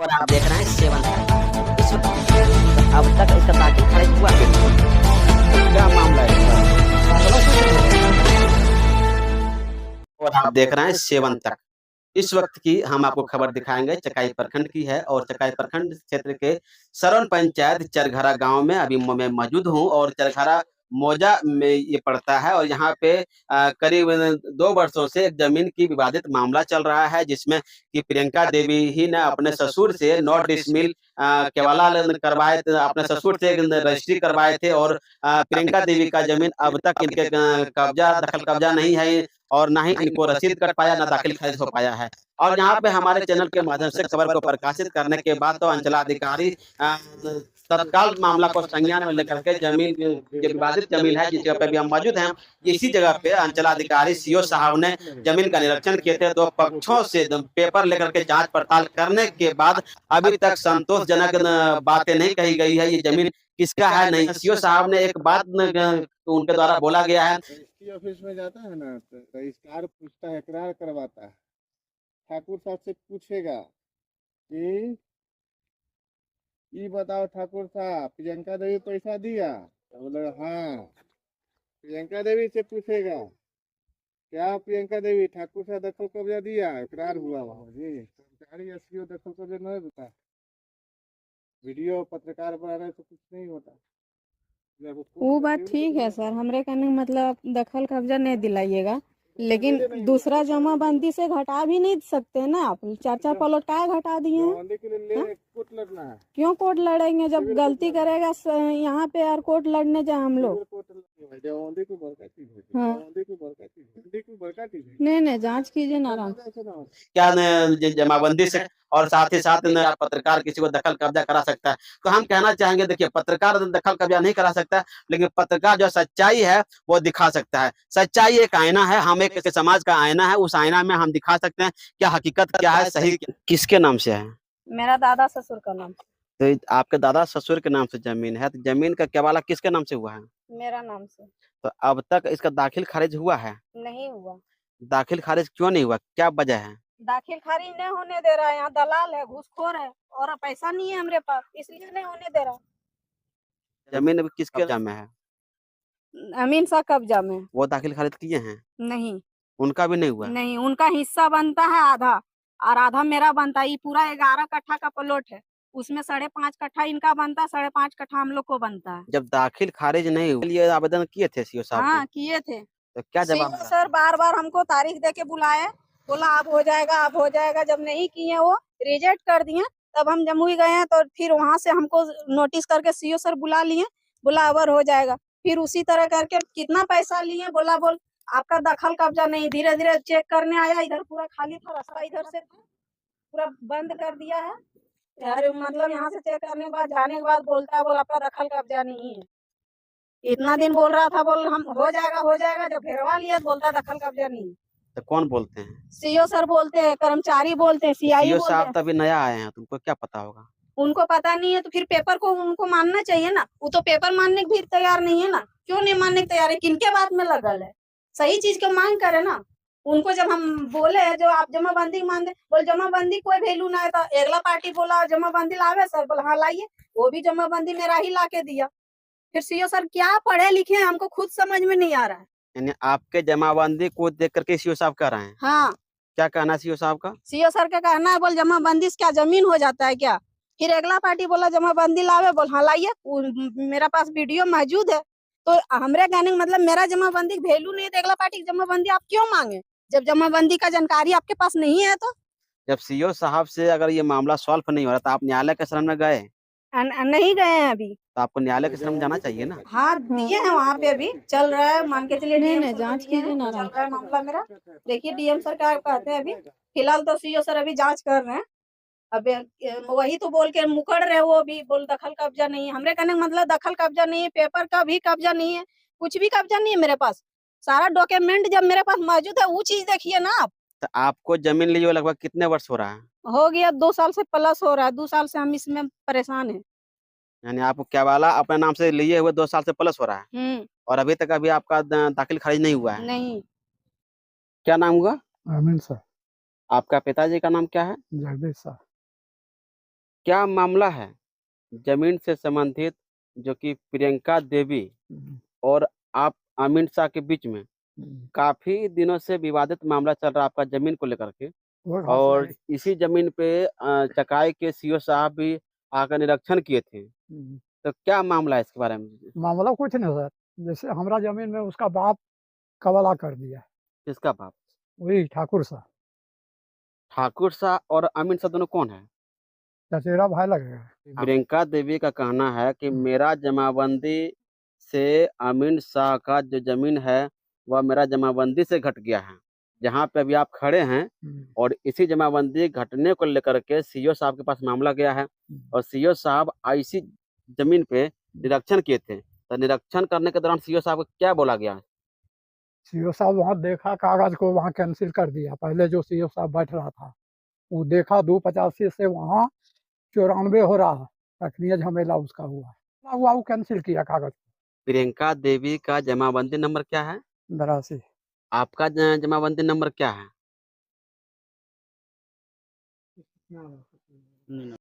और आप देख रहे हैं सेवन इस वक्त अब तक इसका दाखिल खारिज हुआ है। क्या मामला है और आप देख रहे हैं सेवन तक। इस वक्त की हम आपको खबर दिखाएंगे चकाई प्रखंड की है और चकाई प्रखंड क्षेत्र के सरवन पंचायत चरघरा गांव में अभी मैं मौजूद हूं और चरघरा मौजा में ये पड़ता है और यहाँ पे करीब 2 वर्षों से एक जमीन की विवादित मामला चल रहा है जिसमें कि प्रियंका देवी ही ने अपने ससुर से 9 डिसमिल केवाला करवाए थे, अपने ससुर से रजिस्ट्री करवाए थे और प्रियंका देवी का जमीन अब तक इनके दखल कब्जा नहीं है और ना ही इनको रसीद कट पाया ना दाखिल खारिज हो पाया है। और यहाँ पे हमारे चैनल के माध्यम से खबर को प्रकाशित करने के बाद तो अंचलाधिकारी तत्काल मामला को संज्ञान में लेकर के जमीन जो विवादित जमीन है जिस जगह पे भी हम मौजूद हैं, इसी जगह पे अंचलाधिकारी सीओ साहब ने जमीन का निरीक्षण किए थे। 2 पक्षों से पेपर लेकर के जांच पड़ताल करने के बाद अभी तक संतोषजनक बातें नहीं कही गई है। ये जमीन किसका है नहीं, सीओ साहब ने एक बात उनके द्वारा बोला गया है। ऑफिस में जाता है ना तो रजिस्ट्रार पूछता है, इकरार करवाता है, ठाकुर साहब से पूछेगा कि ये बताओ ठाकुर साहब प्रियंका देवी पैसा दिया, तो बोले हाँ। प्रियंका देवी से पूछेगा क्या प्रियंका देवी ठाकुर साहब दखल कब्जा दिया, इकरार हुआ वहाँ जी। कर्मचारी एसपीओ दखल कब्जा नहीं देता, वीडियो पत्रकार बना रहे तो कुछ नहीं होता। वो बात ठीक है सर, हमरे कहने का मतलब दखल कब्जा नहीं दिलाइएगा, लेकिन दूसरा जमाबंदी से घटा भी नहीं सकते ना आप। 4-4 प्लॉट क्या घटा दिए हैं? कोर्ट लड़ना है, क्यों कोर्ट लड़ेंगे जब गलती करेगा यहाँ पे यार कोर्ट लड़ने जाए हम लोग। हाँ नहीं जांच कीजिए ना आराम से। क्या जमाबंदी से और साथ ही साथ पत्रकार किसी को दखल कब्जा करा सकता है? तो हम कहना चाहेंगे देखिए, पत्रकार दखल कब्जा नहीं करा सकता, लेकिन पत्रकार जो सच्चाई है वो दिखा सकता है। सच्चाई एक आईना है, हम एक समाज का आईना है, उस आईना में हम दिखा सकते हैं क्या हकीकत क्या है, सही किसके नाम से है। मेरा दादा ससुर का नाम। तो आपके दादा ससुर के नाम से जमीन है, तो जमीन का केवाला किसके नाम से हुआ है? मेरा नाम से। तो अब तक इसका दाखिल खारिज हुआ है? नहीं हुआ। दाखिल खारिज क्यों नहीं हुआ, क्या वजह है? दाखिल खारिज नहीं होने दे रहा है, यहाँ दलाल है, घूसखोर है और पैसा नहीं है हमरे पास, इसलिए नहीं होने दे रहा। जमीन अभी किसके कब्जा में है? अमीन सा कब्जा में। वो दाखिल खारिज किए हैं? नहीं, उनका भी नहीं हुआ? नहीं, उनका हिस्सा बनता है आधा और आधा मेरा बनता है। ये पूरा 11 कट्ठा का प्लॉट है, उसमें 5.5 कट्ठा इनका बनता है, 5.5 कट्ठा हम लोग को बनता है। जब दाखिल खारिज नहीं हुआ लिए आवेदन किए थे सीओ साहब? हाँ किए थे। तो क्या जवाब मिला? सर बार हमको तारीख दे के बुलाए, बोला अब हो जाएगा अब हो जाएगा। जब नहीं किए वो रिजेक्ट कर दिए, तब हम जमुई गए हैं तो फिर वहाँ से हमको नोटिस करके सीओ सर बुला लिए, बोला अबर हो जाएगा। फिर उसी तरह करके कितना पैसा लिए, बोला बोल आपका दखल कब्जा नहीं। धीरे धीरे चेक करने आया, इधर पूरा खाली था रास्ता, इधर से पूरा बंद कर दिया है यार। मतलब यहाँ से चेक करने के बाद जाने के बाद बोलता है बोल आपका दखल कब्जा नहीं है। इतना दिन बोल रहा था बोल हम हो जाएगा, जब घेरवा लिया बोलता दखल कब्जा नहीं है। तो कौन बोलते हैं? सीओ सर बोलते हैं, कर्मचारी बोलते हैं, सीआई सीओ बोलते साहब हैं। तभी नया आए हैं, तुमको क्या पता होगा? उनको पता नहीं है तो फिर पेपर को उनको मानना चाहिए ना। वो तो पेपर मानने के भी तैयार नहीं है ना। क्यों नहीं मानने के तैयार है? किनके बात में लगल है? सही चीज को मांग करे ना। उनको जब हम बोले जो आप जमाबंदी मान दे, बोल जमाबंदी कोई वैल्यू ना है। तो अगला पार्टी बोला जमाबंदी लावे सर, बोला हाँ लाइए, वो भी जमाबंदी मेरा ही ला के दिया। फिर सीओ सर क्या पढ़े लिखे हैं हमको खुद समझ में नहीं आ रहा है। यानी आपके जमाबंदी को देख करके सीओ साहब कह रहे हैं? हाँ। क्या कहना सीओ साहब का? सीओ सर का कहना है बोल जमाबंदी से क्या जमीन हो जाता है क्या? फिर अगला पार्टी बोला जमाबंदी लावे, बोल हाँ लाइए, मेरा पास वीडियो मौजूद है। तो हमरे कहने का मतलब मेरा जमाबंदी वैल्यू नहीं है तो अगला पार्टी की जमाबंदी आप क्यों मांगे जब जमाबंदी का जानकारी आपके पास नहीं है? तो जब सीओ साहब से अगर ये मामला सॉल्व नहीं हो रहा तो आप न्यायालय के शरण में गए? नहीं गए हैं अभी। तो आपको न्यायालय के शरण में जाना चाहिए ना। हाँ दिए हैं, वहाँ पे अभी चल रहा है, मान के चलिए नहीं जांच कीजिए ना, चल रहा है मामला मेरा। देखिए डीएम सर क्या कहते हैं अभी फिलहाल तो सीओ सर अभी जांच कर रहे हैं। अब वही तो बोल के मुकड़ रहे, वो भी बोल दखल कब्जा नहीं है। हमरे कहने का मतलब दखल कब्जा नहीं है, पेपर का भी कब्जा नहीं है, कुछ भी कब्जा नहीं है मेरे पास। सारा डॉक्यूमेंट जब मेरे पास मौजूद है वो चीज देखिए ना आप। तो आपको जमीन लिए हुए लगभग कितने वर्ष हो रहा है? हो गया 2 साल से प्लस हो रहा है, 2 साल से हम इसमें परेशान है। यानी आपको केवाला अपने नाम से लिए हुए 2 साल से प्लस हो रहा है और अभी तक अभी आपका दाखिल खारिज नहीं हुआ है? नहीं। क्या नाम हुआ? आमीन सर। आपका पिताजी का नाम क्या है? जगदीश सर। क्या मामला है जमीन से संबंधित जो कि प्रियंका देवी और आप अमित शाह के बीच में काफी दिनों से विवादित मामला चल रहा है आपका जमीन को लेकर के, और इसी जमीन पे चकाई के सीओ साहब भी आकर निरीक्षण किए थे, तो क्या मामला है इसके बारे में? मामला कुछ नहीं सर, जैसे हमारा जमीन में उसका बाप कबला कर दिया, किसका बाप? वही ठाकुर साहब, ठाकुर शाह और अमित शाह दोनों कौन है? चचेरा भाई लगेगा। प्रियंका देवी का कहना है कि मेरा जमाबंदी से अमित शाह का जो जमीन है वह मेरा जमाबंदी से घट गया है, जहाँ पे अभी आप खड़े हैं, और इसी जमाबंदी घटने को लेकर के सीओ साहब के पास मामला गया है, और सीओ साहब इसी जमीन पे निरीक्षण किए थे, तो निरीक्षण करने के दौरान सीओ साहब को क्या बोला गया? सीओ साहब वहाँ देखा, कागज को वहाँ कैंसिल कर दिया। पहले जो सीओ साहब बैठ रहा था वो देखा 285 से वहाँ 94 हो रहा है, तखनीय झमेला उसका हुआ वो कैंसिल किया कागज। प्रियंका देवी का जमाबंदी नंबर क्या है? 82। आपका जमाबंदी नंबर क्या है?